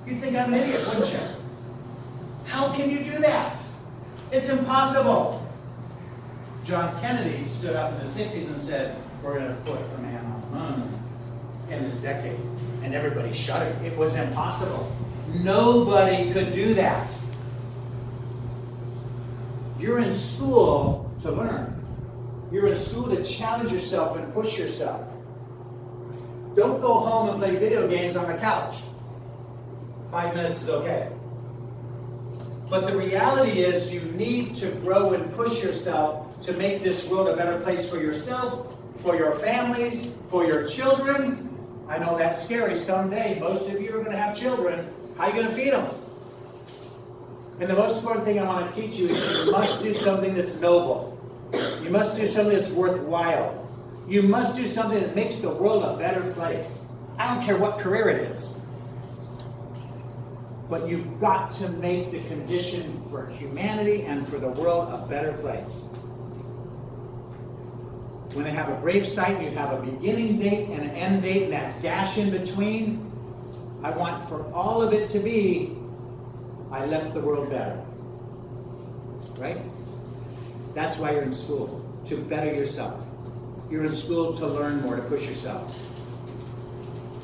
You'd think I'm an idiot, wouldn't you? How can you do that? It's impossible. John Kennedy stood up in the 60s and said, we're going to put a man on the moon in this decade. And everybody shuddered. It was impossible. Nobody could do that. You're in school to learn. You're in school to challenge yourself and push yourself. Don't go home and play video games on the couch. 5 minutes is okay. But the reality is you need to grow and push yourself to make this world a better place for yourself, for your families, for your children. I know that's scary. Someday, most of you are going to have children. How are you going to feed them? And the most important thing I want to teach you is you must do something that's noble. You must do something that's worthwhile. You must do something that makes the world a better place. I don't care what career it is. But you've got to make the condition for humanity and for the world a better place. When they have a grave site, you have a beginning date and an end date, and that dash in between. I want for all of it to be, I left the world better. Right? That's why you're in school, to better yourself. You're in school to learn more, to push yourself.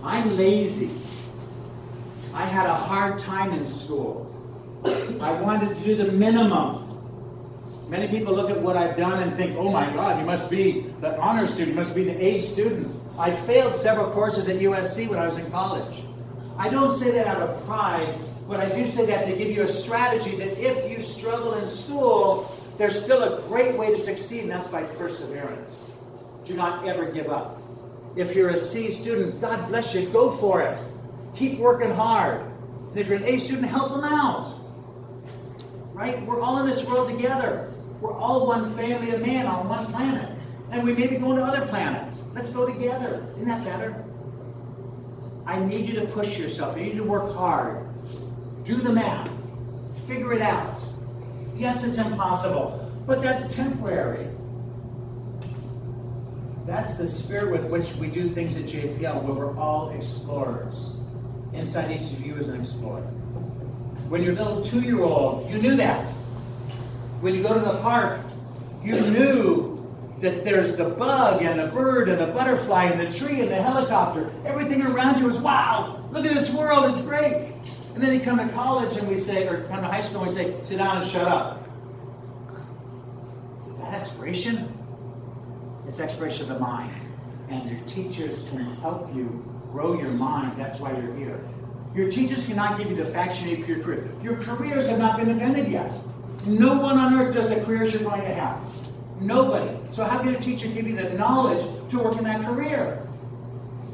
I'm lazy. I had a hard time in school. I wanted to do the minimum. Many people look at what I've done and think, oh my God, you must be the honor student, you must be the A student. I failed several courses at USC when I was in college. I don't say that out of pride, but I do say that to give you a strategy that if you struggle in school, there's still a great way to succeed, and that's by perseverance. Do not ever give up. If you're a C student, God bless you, go for it. Keep working hard. And if you're an A student, help them out. Right? We're all in this world together. We're all one family of man on one planet. And we may be going to other planets. Let's go together. Isn't that better? I need you to push yourself. I need you to work hard. Do the math. Figure it out. Yes, it's impossible, but that's temporary. That's the spirit with which we do things at JPL, where we're all explorers. Inside each of you is an explorer. When you're a little 2-year-old, you knew that. When you go to the park, you knew that there's the bug and the bird and the butterfly and the tree and the helicopter. Everything around you is, wow, look at this world, it's great. And then you come to college and we say, or come to high school and we say, sit down and shut up. Is that exploration? It's exploration of the mind. And your teachers can help you grow your mind. That's why you're here. Your teachers cannot give you the facts you need for your career. Your careers have not been invented yet. No one on earth does the careers you're going to have. Nobody. So how can a teacher give you the knowledge to work in that career?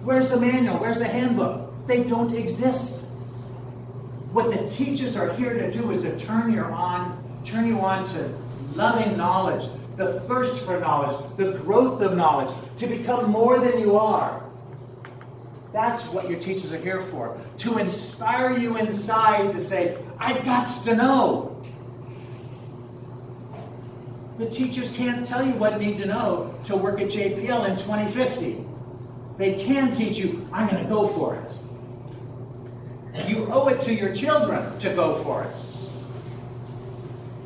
Where's the manual? Where's the handbook? They don't exist. What the teachers are here to do is to turn you on to loving knowledge, the thirst for knowledge, the growth of knowledge, to become more than you are. That's what your teachers are here for. To inspire you inside to say, I've got to know. The teachers can't tell you what you need to know to work at JPL in 2050. They can teach you, I'm going to go for it. You owe it to your children to go for it.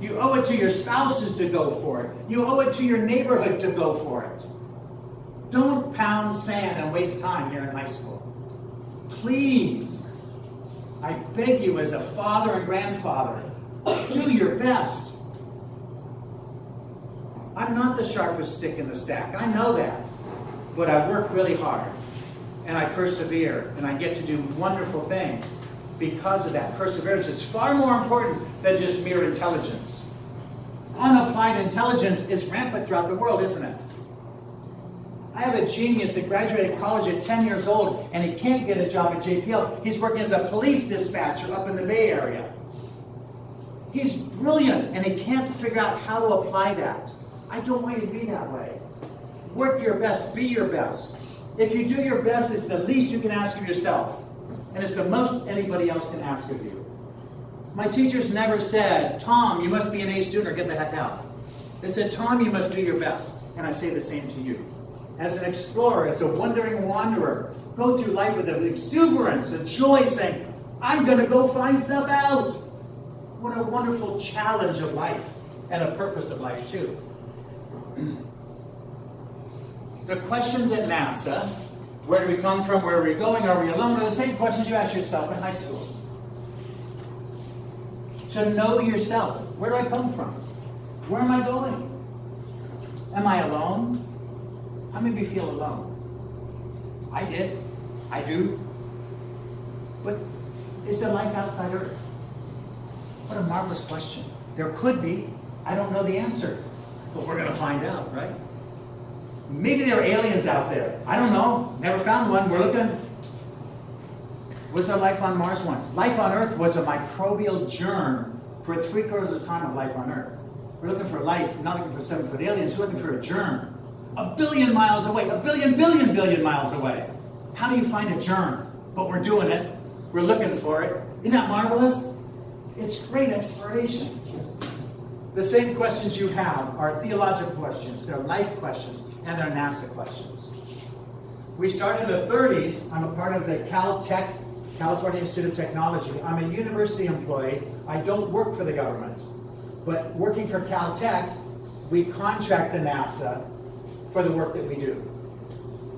You owe it to your spouses to go for it. You owe it to your neighborhood to go for it. Don't pound sand and waste time here in high school. Please, I beg you as a father and grandfather, do your best. I'm not the sharpest stick in the stack. I know that. But I work really hard. And I persevere. And I get to do wonderful things because of that. Perseverance is far more important than just mere intelligence. Unapplied intelligence is rampant throughout the world, isn't it? I have a genius that graduated college at 10 years old, and he can't get a job at JPL. He's working as a police dispatcher up in the Bay Area. He's brilliant, and he can't figure out how to apply that. I don't want you to be that way. Work your best. Be your best. If you do your best, it's the least you can ask of yourself. And it's the most anybody else can ask of you. My teachers never said, Tom, you must be an A student or get the heck out. They said, Tom, you must do your best. And I say the same to you. As an explorer, as a wandering wanderer, go through life with an exuberance, a joy, saying, I'm going to go find stuff out. What a wonderful challenge of life and a purpose of life too. The questions at NASA, where do we come from, where are we going, are we alone, are the same questions you ask yourself in high school. To know yourself. Where do I come from? Where am I going? Am I alone? How many of you feel alone? I did. I do. But is there life outside Earth? What a marvelous question. There could be. I don't know the answer. But we're going to find out, right? Maybe there are aliens out there. I don't know. Never found one. We're looking. Was there life on Mars once? Life on Earth was a microbial germ for 3/4 of the time of life on Earth. We're looking for life, not looking for 7-foot aliens. We're looking for a germ. 1 billion miles away. 1 billion miles away. How do you find a germ? But we're doing it. We're looking for it. Isn't that marvelous? It's great exploration. The same questions you have are theological questions, they're life questions, and they're NASA questions. We started in the 30s. I'm a part of the Caltech, California Institute of Technology. I'm a university employee. I don't work for the government. But working for Caltech, we contract to NASA for the work that we do.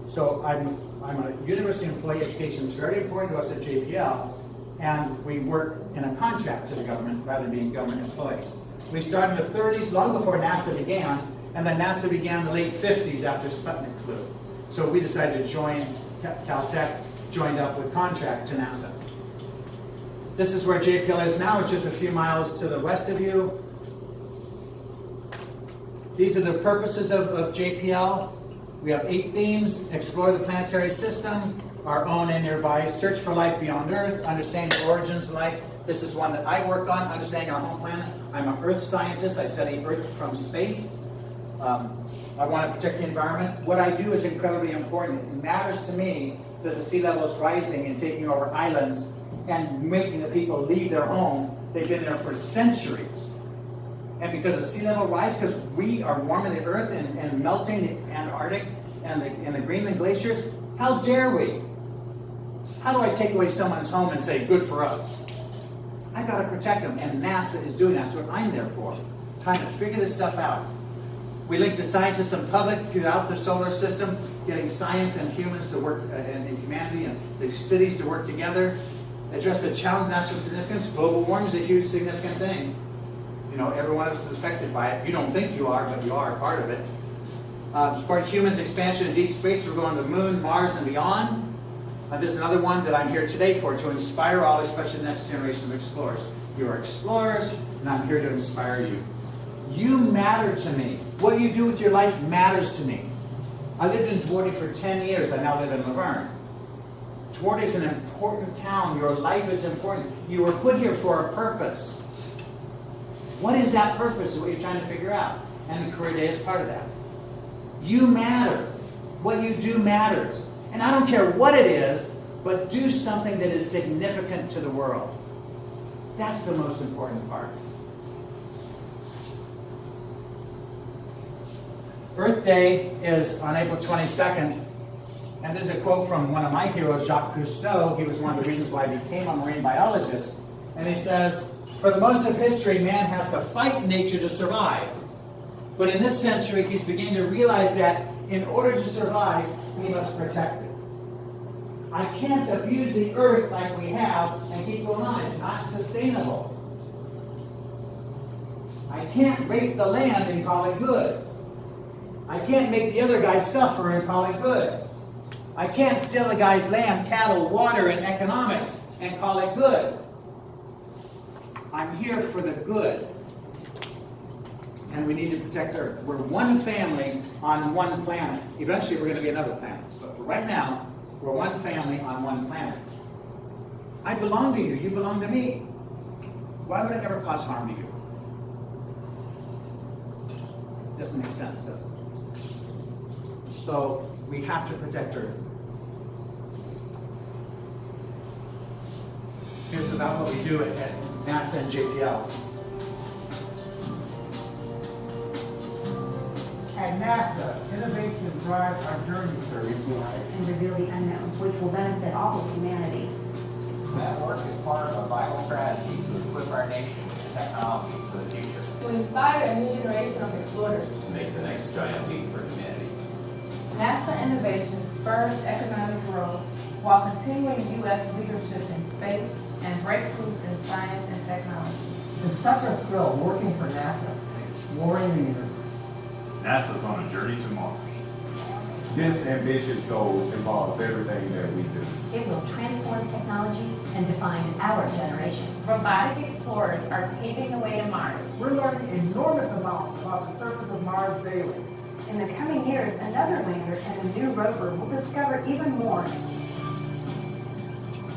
So I'm a university employee. Education is very important to us at JPL. And we work in a contract to the government rather than being government employees. We started in the 30s, long before NASA began, and then NASA began in the late 50s after Sputnik flew. So we decided to join Caltech, joined up with contract to NASA. This is where JPL is now. It's just a few miles to the west of you. These are the purposes of JPL. We have 8 themes: explore the planetary system, our own and nearby, search for life beyond Earth, understand the origins of life. This is one that I work on, understanding our home planet. I'm an Earth scientist. I study Earth from space. I want to protect the environment. What I do is incredibly important. It matters to me that the sea level is rising and taking over islands and making the people leave their home. They've been there for centuries. And because of sea level rise, because we are warming the Earth and melting the Antarctic and the Greenland glaciers, how dare we? How do I take away someone's home and say, good for us? I've got to protect them, and NASA is doing that. That's what I'm there for, trying to figure this stuff out. We link the scientists and public throughout the solar system, getting science and humans to work, and humanity and the cities to work together, address the challenge of national significance. Global warming is a huge significant thing. You know, every one of us is affected by it. You don't think you are, but you are part of it. Support humans' expansion in deep space. We're going to the moon, Mars, and beyond. This is another one that I'm here today for, to inspire all, especially the next generation of explorers. You are explorers, and I'm here to inspire you. You matter to me. What you do with your life matters to me. I lived in Djibouti for 10 years. I now live in Laverne. Djibouti is an important town. Your life is important. You were put here for a purpose. What is that purpose? Is what you're trying to figure out. And the Career Day is part of that. You matter. What you do matters. And I don't care what it is, but do something that is significant to the world. That's the most important part. Earth Day is on April 22nd. And there's a quote from one of my heroes, Jacques Cousteau. He was one of the reasons why I became a marine biologist. And he says, for the most of history, man has to fight nature to survive. But in this century, he's beginning to realize that in order to survive, we must protect it. I can't abuse the earth like we have and keep going on. It's not sustainable. I can't rape the land and call it good. I can't make the other guy suffer and call it good. I can't steal the guy's land, cattle, water, and economics and call it good. I'm here for the good. And we need to protect Earth. We're one family on one planet. Eventually we're going to be another planet. But for right now, we're one family on one planet. I belong to you. You belong to me. Why would I ever cause harm to you? Doesn't make sense, does it? So we have to protect Earth. Here's about what we do at NASA and JPL. At NASA, innovation drives our journey through and reveal the unknown, which will benefit all of humanity. that work is part vital strategy to equip our nation with technologies for the future. To inspire a new generation of explorers. To make the next giant leap for humanity. NASA innovation spurs economic growth while continuing U.S. leadership in space and breakthroughs in science and technology. It's such a thrill working for NASA and exploring the universe. NASA's on a journey to Mars. This ambitious goal involves everything that we do. It will transform technology and define our generation. Robotic explorers are paving the way to Mars. We're learning enormous amounts about the surface of Mars daily. In the coming years, another lander and a new rover will discover even more.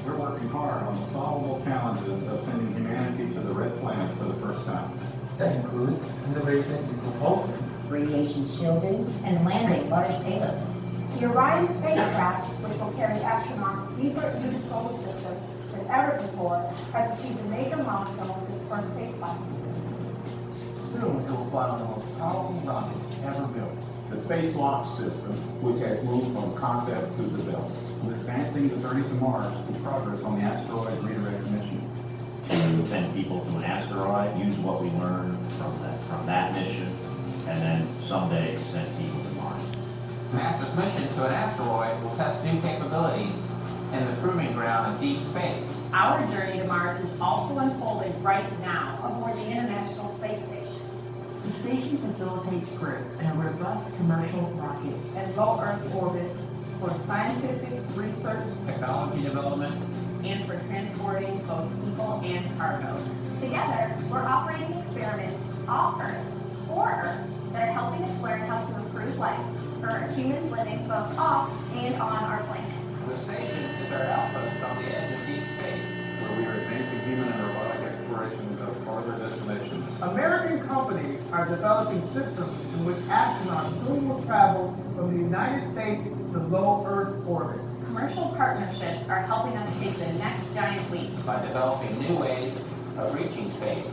We're working hard on the solvable challenges of sending humanity to the red planet for the first time. That includes innovation in propulsion, Radiation shielding and landing large payloads. The Orion spacecraft, which will carry astronauts deeper into the solar system than ever before, has achieved a major milestone with its first spaceflight. soon it will fly on the most powerful rocket ever built. The Space Launch System, which has moved from concept to development. We're advancing the journey to Mars with progress on the asteroid redirect mission. We will send people to an asteroid, use what we learned from that mission, and then someday send people to Mars. NASA's mission to an asteroid will test new capabilities in the proving ground of deep space. Our journey to Mars is also unfolding right now. Aboard the International Space Station. The station facilitates crew in a robust commercial rocket in low Earth orbit for scientific research Technology development. and for transporting both people and cargo. Together, we're operating experiments off Earth, for Earth, that are helping us learn how to improve life for humans living both off and on our planet. The station is our outpost on the edge of deep space, where we are advancing human and robotic exploration to farther destinations. American companies are developing systems in which astronauts soon will travel from the United States to low Earth orbit. Commercial partnerships are helping us take the next giant leap. by developing new ways of reaching space.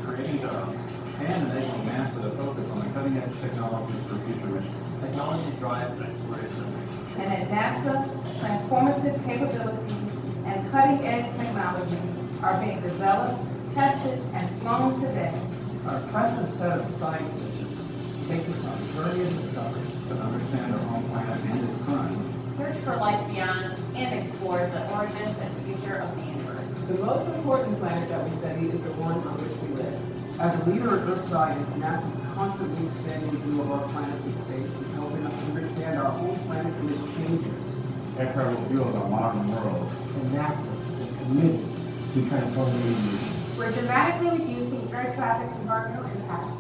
Creating jobs and enabling NASA to focus on the cutting edge technologies for future missions. Technology drives exploration. And at NASA, transformative capabilities and cutting-edge technologies are being developed, tested, and flown today. Our impressive set of science missions takes us on a journey of discovery. To understand our home planet and its sun. Search for life beyond and explore the origins and future of the universe. The most important planet that we study is the one on which we live. As a leader in Earth science, NASA's constantly expanding view of our planet in space is helping us understand our home planet and its changes. Incredible view of our modern world. And NASA is committed to transforming the universe. We're dramatically reducing air traffic's environmental impact,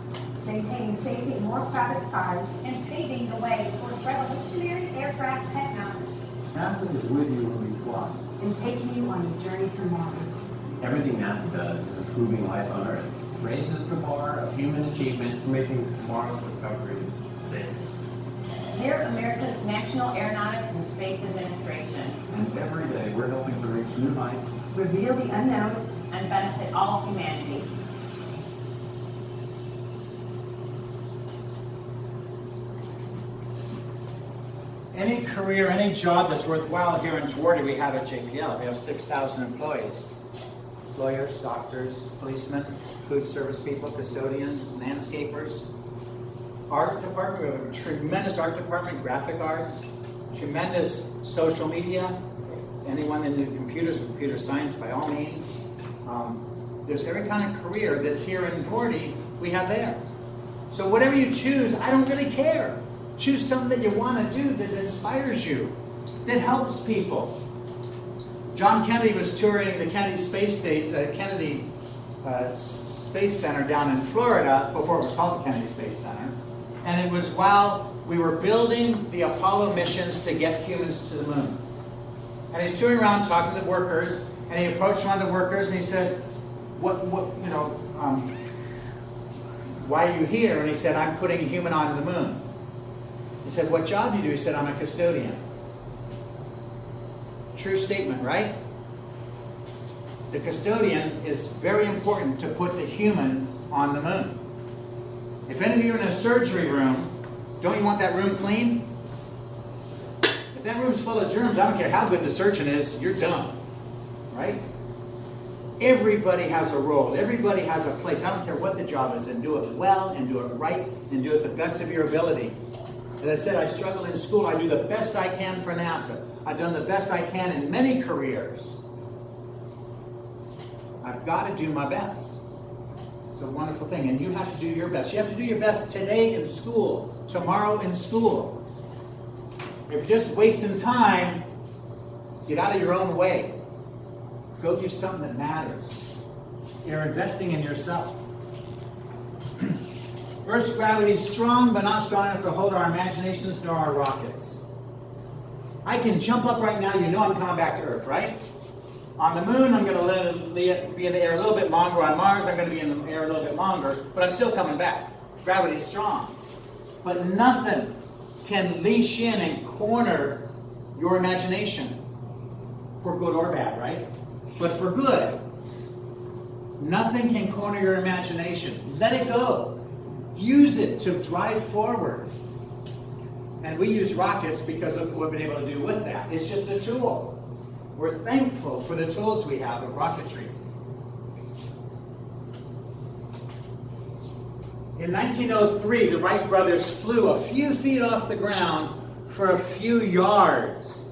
maintaining safety in more crowded skies, And paving the way towards revolutionary aircraft technology. NASA is with you when we fly. and taking you on a journey to Mars. Everything NASA does is improving life on Earth. Raises the bar of human achievement, Making tomorrow's discoveries safe. We're America's National Aeronautics and Space Administration And every day we're helping to reach new heights. Reveal the unknown. and benefit all humanity. Any career, any job that's worthwhile here in Georgia, we have at JPL. We have 6,000 employees. Lawyers, doctors, policemen, food service people, custodians, landscapers. Art department, we have a tremendous art department, graphic arts, tremendous social media. Anyone in the computers, computer science, by all means. There's every kind of career that's here in Georgia, we have there. So whatever you choose, I don't really care. Choose something that you want to do that inspires you, that helps people. John Kennedy was touring the Kennedy Space Center down in Florida before it was called the Kennedy Space Center. And it was while we were building the Apollo missions to get humans to the moon. And he's touring around talking to the workers, and he approached one of the workers and he said, why are you here? And he said, I'm putting a human on the moon. He said, what job do you do? He said, I'm a custodian. True statement, right? The custodian is very important to put the humans on the moon. If any of you are in a surgery room, don't you want that room clean? If that room's full of germs, I don't care how good the surgeon is, you're done, right? Everybody has a role. Everybody has a place. I don't care what the job is, and do it well, and do it right, and do it the best of your ability. As I said, I struggle in school. I do the best I can for NASA. I've done the best I can in many careers. I've got to do my best. It's a wonderful thing, and you have to do your best. You have to do your best today in school, tomorrow in school. If you're just wasting time, get out of your own way. Go do something that matters. You're investing in yourself. Earth's gravity is strong, but not strong enough to hold our imaginations nor our rockets. I can jump up right now. You know I'm coming back to Earth, right? On the moon, I'm going to be in the air a little bit longer. On Mars, I'm going to be in the air a little bit longer, but I'm still coming back. Gravity is strong. But nothing can leash in and corner your imagination, for good or bad, right? But for good, nothing can corner your imagination. Let it go. Use it to drive forward. And we use rockets because look what we've been able to do with that. It's just a tool. We're thankful for the tools we have of rocketry. In 1903, the Wright brothers flew a few feet off the ground for a few yards.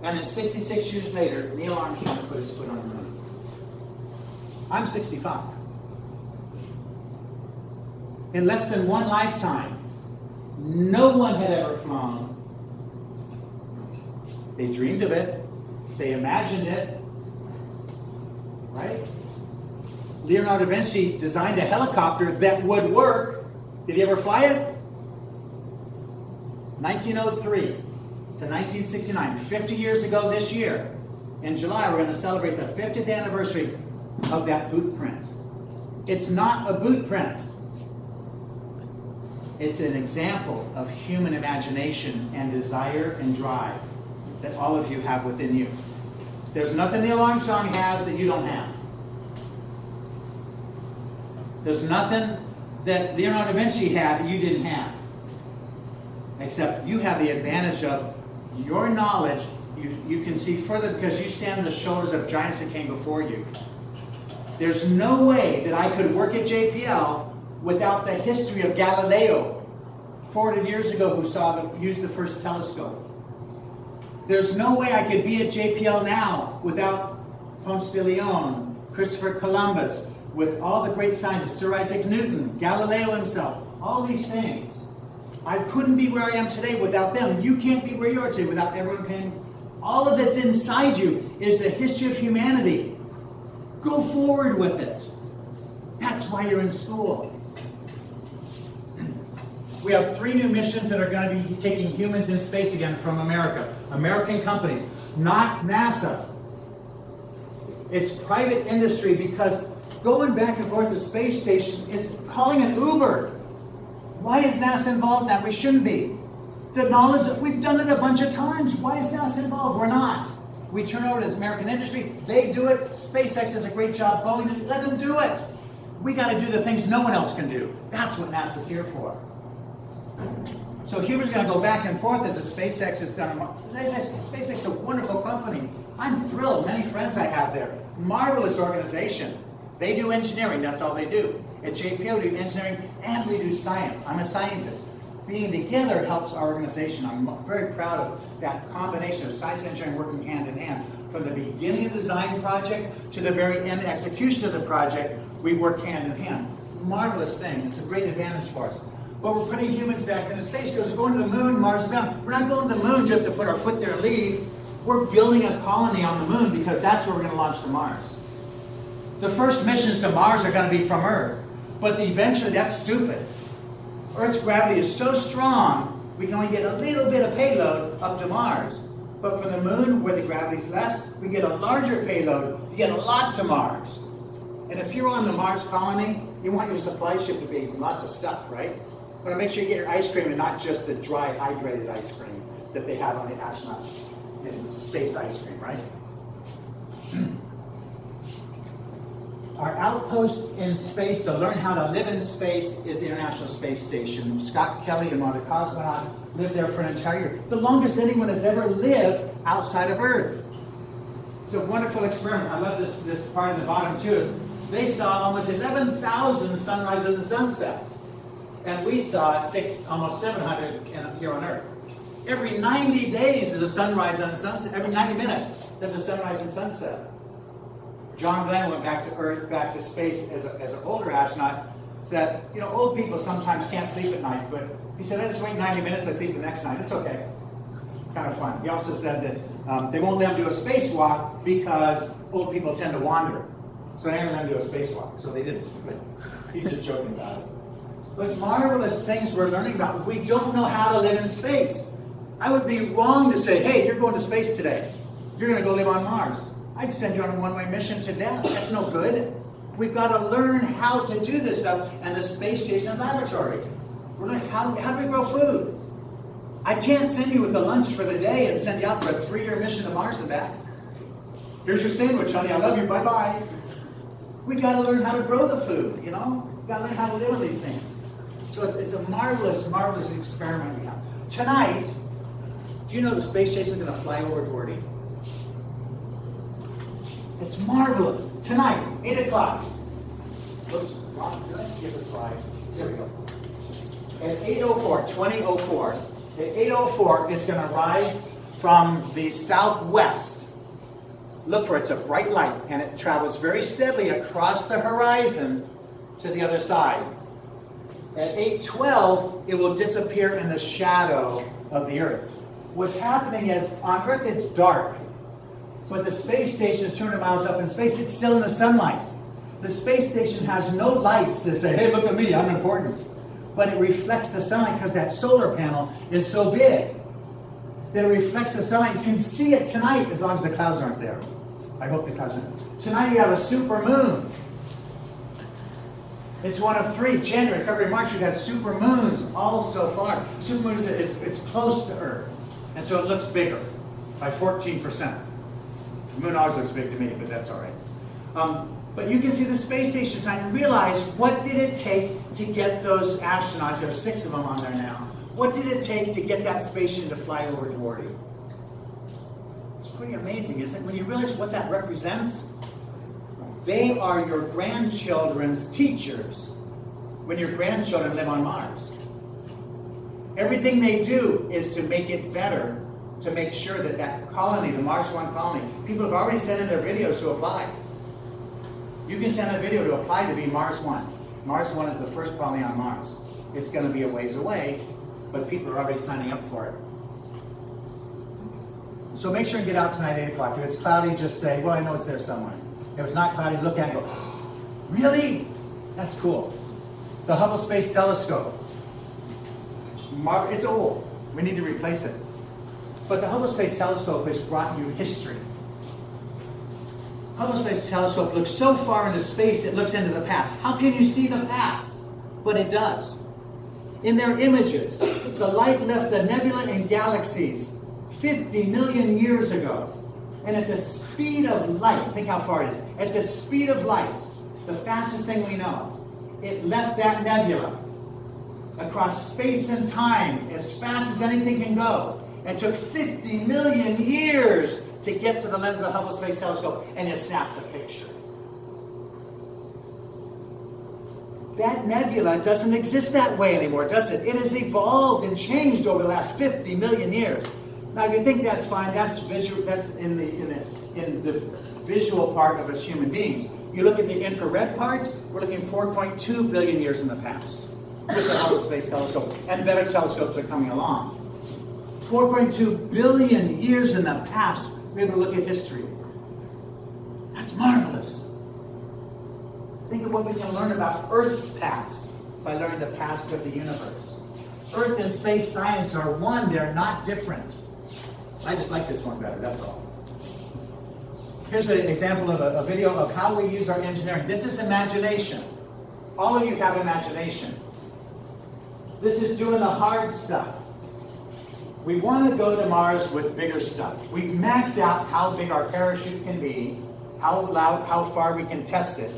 And then 66 years later, Neil Armstrong put his foot on the moon. I'm 65. In less than one lifetime, no one had ever flown. They dreamed of it. They imagined it. Right? Leonardo da Vinci designed a helicopter that would work. Did he ever fly it? 1903 to 1969, 50 years ago this year. In July, we're going to celebrate the 50th anniversary of that boot print. It's not a boot print. It's an example of human imagination and desire and drive that all of you have within you. There's nothing Neil Armstrong has that you don't have. There's nothing that Leonardo da Vinci had that you didn't have. Except you have the advantage of your knowledge. You can see further because you stand on the shoulders of giants that came before you. There's no way that I could work at JPL without the history of Galileo, 400 years ago, who used the first telescope. There's no way I could be at JPL now without Ponce de Leon, Christopher Columbus, with all the great scientists, Sir Isaac Newton, Galileo himself, all these things. I couldn't be where I am today without them. You can't be where you are today without everyone paying. All of that's inside you is the history of humanity. Go forward with it. That's why you're in school. We have 3 new missions that are going to be taking humans in space again from America. American companies, not NASA. It's private industry because going back and forth to the space station is calling an Uber. Why is NASA involved in that? We shouldn't be. The knowledge that we've done it a bunch of times. Why is NASA involved? We're not. We turn over to the American industry. They do it. SpaceX does a great job. Boeing, let them do it. We got to do the things no one else can do. That's what NASA's here for. So humans are going to go back and forth as SpaceX has done. SpaceX is a wonderful company. I'm thrilled. Many friends I have there. Marvelous organization. They do engineering. That's all they do. At JPL, we do engineering and we do science. I'm a scientist. Being together helps our organization. I'm very proud of that combination of science and engineering working hand in hand. From the beginning of the design project to the very end execution of the project, we work hand in hand. Marvelous thing. It's a great advantage for us. But we're putting humans back into space because we're going to the moon, Mars, and beyond. We're not going to the moon just to put our foot there and leave. We're building a colony on the moon because that's where we're going to launch to Mars. The first missions to Mars are going to be from Earth. But eventually, that's stupid. Earth's gravity is so strong, we can only get a little bit of payload up to Mars. But for the moon, where the gravity is less, we get a larger payload to get a lot to Mars. And if you're on the Mars colony, you want your supply ship to be lots of stuff, right? But make sure you get your ice cream and not just the dry, hydrated ice cream that they have on the astronauts in the space ice cream, right? Our outpost in space to learn how to live in space is the International Space Station. Scott Kelly and one of the cosmonauts lived there for an entire year. The longest anyone has ever lived outside of Earth. It's a wonderful experiment. I love this part in the bottom too. Is they saw almost 11,000 sunrises and sunsets. And we saw almost 700 here on Earth. Every 90 days is a sunrise and a sunset. Every 90 minutes, there's a sunrise and sunset. John Glenn went back to Earth, back to space as an older astronaut, said, you know, old people sometimes can't sleep at night, but he said, I just wait 90 minutes, I sleep the next night. It's okay. Kind of fun. He also said that they won't let him do a spacewalk because old people tend to wander. So they didn't let him do a spacewalk. So they didn't. But he's just joking about it. But marvelous things we're learning about. We don't know how to live in space. I would be wrong to say, hey, you're going to space today. You're going to go live on Mars. I'd send you on a one-way mission to death. That's no good. We've got to learn how to do this stuff. And the space station and laboratory. We're learning how do we grow food? I can't send you with the lunch for the day and send you out for a 3-year mission to Mars and back. Here's your sandwich, honey. I love you. Bye-bye. We got to learn how to grow the food, you know? We've got to learn how to live with these things. So it's a marvelous, marvelous experiment we have. Tonight, do you know the space station is going to fly over Gordy? It's marvelous. Tonight, 8 o'clock. Oops, did I skip a slide? There we go. At 8:04, 20:04, at 8:04, it's going to rise from the southwest. Look for it. It's a bright light, and it travels very steadily across the horizon to the other side. At 8:12, it will disappear in the shadow of the Earth. What's happening is, on Earth it's dark, but the space station is 200 miles up in space. It's still in the sunlight. The space station has no lights to say, hey, look at me, I'm important. But it reflects the sunlight because that solar panel is so big that it reflects the sunlight. You can see it tonight as long as the clouds aren't there. I hope the clouds aren't. Tonight you have a super moon. It's one of 3. January, February, March, you've had super moons all so far. Super moon it's close to Earth. And so it looks bigger by 14%. The moon always looks big to me, but that's all right. But you can see the space station tonight and realize, what did it take to get those astronauts? There are 6 of them on there now. What did it take to get that space station to fly over Gordy? It's pretty amazing, isn't it? When you realize what that represents, they are your grandchildren's teachers when your grandchildren live on Mars. Everything they do is to make it better, to make sure that that colony, the Mars One colony, people have already sent in their videos to apply. You can send a video to apply to be Mars One. Mars One is the first colony on Mars. It's going to be a ways away, but people are already signing up for it. So make sure and get out tonight at 8 o'clock. If it's cloudy, just say, well, I know it's there somewhere. If it's not cloudy, look at it and go, really? That's cool. The Hubble Space Telescope. It's old. We need to replace it. But the Hubble Space Telescope has brought you history. Hubble Space Telescope looks so far into space, it looks into the past. How can you see the past? But it does. In their images, the light left the nebula and galaxies 50 million years ago. And at the speed of light, think how far it is. At the speed of light, the fastest thing we know, it left that nebula across space and time as fast as anything can go. And took 50 million years to get to the lens of the Hubble Space Telescope, and it snapped the picture. That nebula doesn't exist that way anymore, does it? It has evolved and changed over the last 50 million years. Now, if you think that's fine, that's visual. That's in the visual part of us human beings. You look at the infrared part. We're looking 4.2 billion years in the past with the Hubble Space Telescope, and better telescopes are coming along. 4.2 billion years in the past, we're able to look at history. That's marvelous. Think of what we can learn about Earth's past by learning the past of the universe. Earth and space science are one, they're not different. I just like this one better, that's all. Here's an example of a video of how we use our engineering. This is imagination. All of you have imagination. This is doing the hard stuff. We want to go to Mars with bigger stuff. We've maxed out how big our parachute can be, how far we can test it.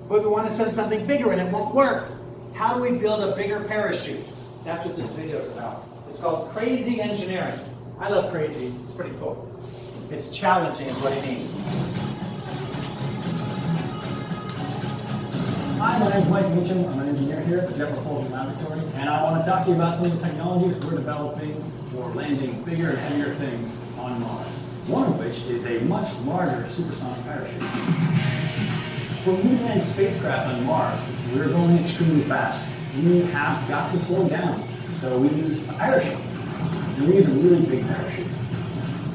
But we want to send something bigger and it won't work. How do we build a bigger parachute? That's what this video is about. It's called Crazy Engineering. I love crazy. It's pretty cool. It's challenging is what it means. Hi, my name is Mike Meacham. I'm an engineer here at the Jet Propulsion Laboratory, and I want to talk to you about some of the technologies we're developing for landing bigger and heavier things on Mars. One of which is a much larger supersonic parachute. When we land spacecraft on Mars, we're going extremely fast. We have got to slow down, so we use a parachute. And we use a really big parachute.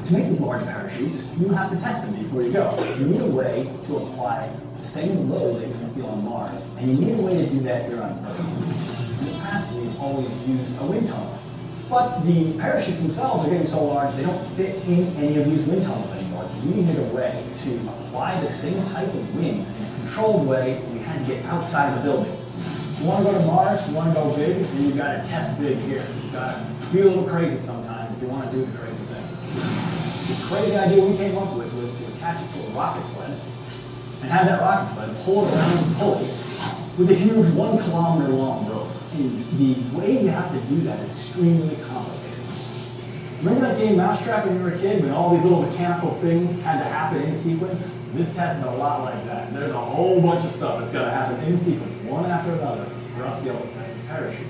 To make these large parachutes, you have to test them before you go. You need a way to apply the same load that you're going to feel on Mars, and you need a way to do that here on Earth. In the past, we've always used a wind tunnel, but the parachutes themselves are getting so large they don't fit in any of these wind tunnels anymore. We needed a way to apply the same type of wind in a controlled way, and we had to get outside the building. You want to go to Mars, you want to go big, then you've got to test big here. You've got to be a little crazy sometimes if you want to do the crazy things. The crazy idea we came up with was to attach it to a rocket sled and have that rocket sled pull it around and pull it with a huge 1 kilometer long rope. And the way you have to do that is extremely complicated. Remember that game Mousetrap when you were a kid, when all these little mechanical things had to happen in sequence? This test is a lot like that. There's a whole bunch of stuff that's got to happen in sequence, one after another, for us to be able to test this parachute.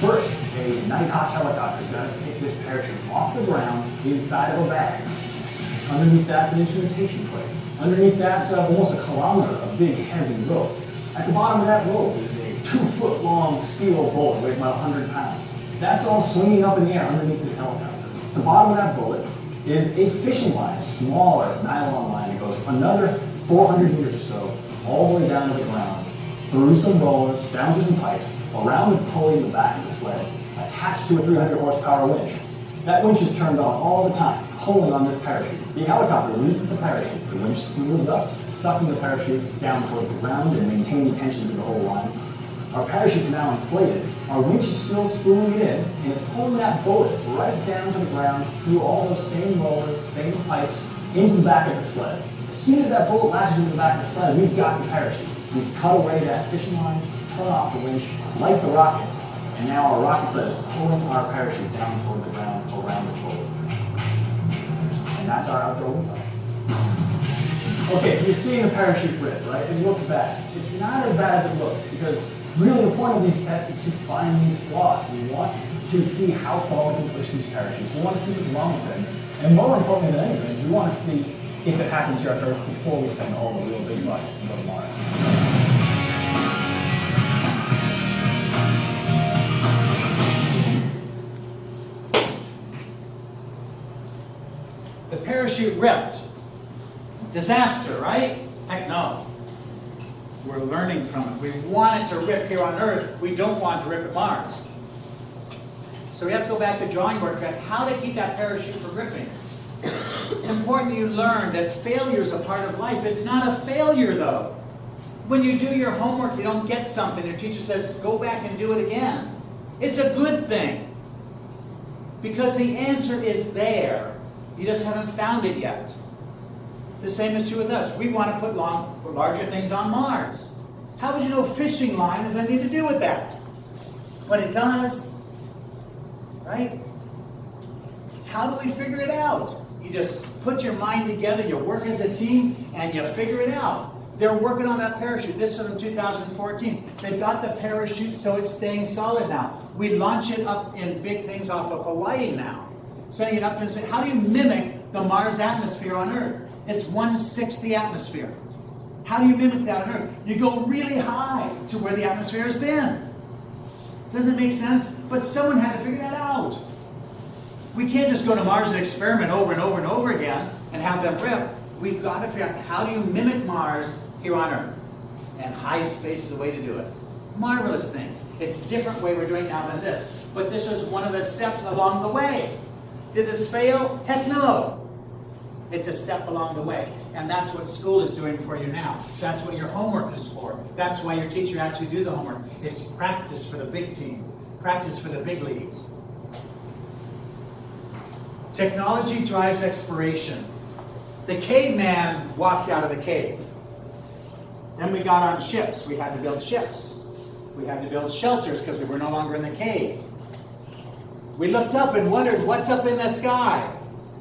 First, a night-hot helicopter's got to take this parachute off the ground inside of a bag. Underneath that's an instrumentation plate. Underneath that's almost a kilometer of big, heavy rope. At the bottom of that rope is a 2-foot-long steel bullet, weighs about 100 pounds. That's all swinging up in the air underneath this helicopter. At the bottom of that bullet is a fishing line, a smaller nylon line that goes another 400 meters or so, all the way down to the ground, through some rollers, down to some pipes, around the pulley in the back of the sled, attached to a 300 horsepower winch. That winch is turned on all the time, pulling on this parachute. The helicopter releases the parachute, the winch moves up, sucking the parachute down towards the ground and maintaining tension through the whole line. Our parachute's now inflated, our winch is still spooling it in, and it's pulling that bullet right down to the ground through all those same rollers, same pipes, into the back of the sled. As soon as that bullet latches into the back of the sled, we've got the parachute. We've cut away that fishing line, turn off the winch, light the rockets, and now our rocket sled is pulling our parachute down toward the ground around the bullet. And that's our outdoor wind tunnel. Okay, so you're seeing the parachute rip, right? It looks bad. It's not as bad as it looks, because really the point of these tests is to find these flaws. We want to see how far we can push these parachutes. We want to see what's wrong with them. And more importantly than anything, we want to see if it happens here on Earth before we spend all the real big bucks and go to Mars. The parachute ripped. Disaster, right? Heck no. We're learning from it. We want it to rip here on Earth. We don't want it to rip at Mars. So we have to go back to drawing board and how to keep that parachute from ripping. It's important you learn that failure is a part of life. It's not a failure, though. When you do your homework, you don't get something. Your teacher says, go back and do it again. It's a good thing. Because the answer is there. You just haven't found it yet. The same is true with us. We want to put larger things on Mars. How would you know fishing line has anything to do with that? But it does. Right? How do we figure it out? You just put your mind together, you work as a team, and you figure it out. They're working on that parachute. This is from 2014. They've got the parachute so it's staying solid now. We launch it up in big things off of Hawaii now. Sending it up and saying, how do you mimic the Mars atmosphere on Earth? It's 1/6 the atmosphere. How do you mimic that on Earth? You go really high to where the atmosphere is thin. Doesn't it make sense? But someone had to figure that out. We can't just go to Mars and experiment over and over and over again and have them rip. We've got to figure out how do you mimic Mars here on Earth? And high space is the way to do it. Marvelous things. It's a different way we're doing it now than this. But this was one of the steps along the way. Did this fail? Heck no. It's a step along the way. And that's what school is doing for you now. That's what your homework is for. That's why your teacher actually do the homework. It's practice for the big team. Practice for the big leagues. Technology drives exploration. The caveman walked out of the cave. Then we got on ships. We had to build ships. We had to build shelters because we were no longer in the cave. We looked up and wondered what's up in the sky.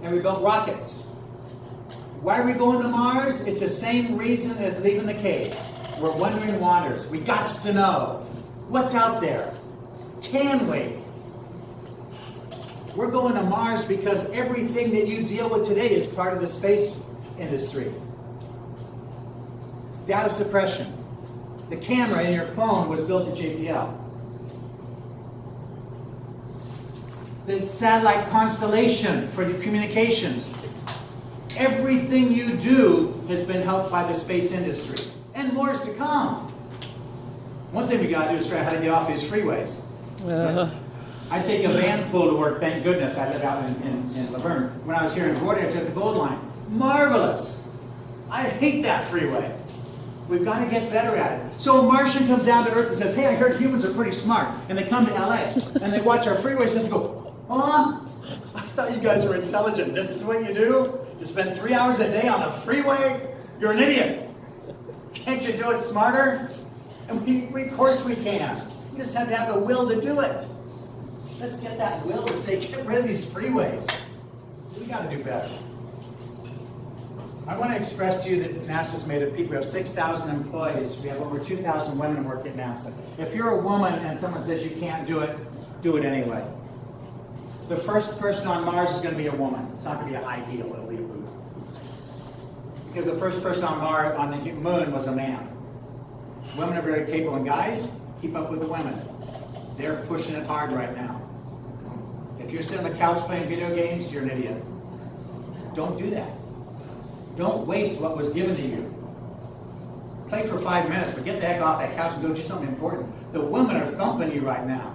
and we built rockets. Why are we going to Mars? It's the same reason as leaving the cave. We're wandering wanders. We got to know what's out there. Can we? We're going to Mars because everything that you deal with today is part of the space industry. Data suppression. The camera in your phone was built at JPL. The satellite constellation for your communications. Everything you do has been helped by the space industry. And more is to come. One thing we got to do is figure out how to get off these freeways. I take a van full to work, thank goodness. I live out in Laverne. When I was here in Gordy, I took the Gold Line. Marvelous. I hate that freeway. We've got to get better at it. So a Martian comes down to Earth and says, hey, I heard humans are pretty smart. And they come to LA and they watch our freeways and go, huh? I thought you guys were intelligent. This is what you do? You spend 3 hours a day on the freeway? You're an idiot. Can't you do it smarter? And of course we can. You just have to have the will to do it. Let's get that will to say, get rid of these freeways. We got to do better. I want to express to you that NASA's made of people. We have 6,000 employees. We have over 2,000 women who work at NASA. If you're a woman and someone says you can't do it anyway. The first person on Mars is going to be a woman. It's not going to be a high heel. It'll be a boot. Because the first person on Mars, on the moon, was a man. Women are very capable, and guys, keep up with the women. They're pushing it hard right now. If you're sitting on the couch playing video games, you're an idiot. Don't do that. Don't waste what was given to you. Play for 5 minutes, but get the heck off that couch and go do something important. The women are thumping you right now.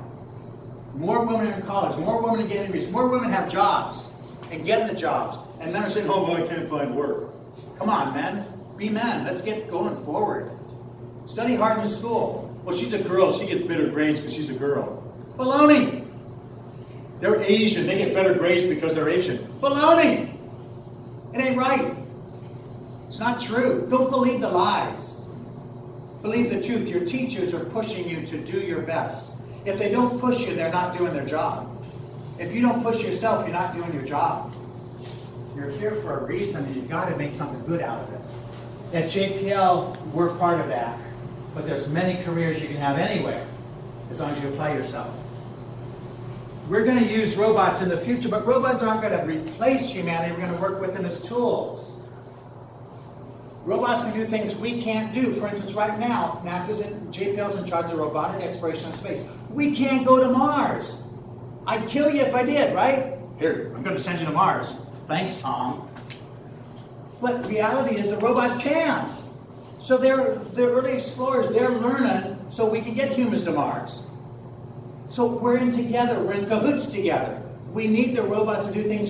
More women are in college, more women are getting degrees, more women have jobs and getting the jobs. And men are saying, oh, well, I can't find work. Come on, men. Be men. Let's get going forward. Study hard in school. Well, she's a girl. She gets better grades because she's a girl. Baloney. They're Asian. They get better grades because they're Asian. Baloney. It ain't right. It's not true. Don't believe the lies. Believe the truth. Your teachers are pushing you to do your best. If they don't push you, they're not doing their job. If you don't push yourself, you're not doing your job. You're here for a reason, and you've got to make something good out of it. At JPL, we're part of that. But there's many careers you can have anywhere, as long as you apply yourself. We're going to use robots in the future, but robots aren't going to replace humanity. We're going to work with them as tools. Robots can do things we can't do. For instance, right now, JPL's in charge of robotic exploration of space. We can't go to Mars. I'd kill you if I did, right? Here, I'm going to send you to Mars. Thanks, Tom. But reality is the robots can. So they're early explorers. They're learning so we can get humans to Mars. So we're in together. We're in cahoots together. We need the robots to do things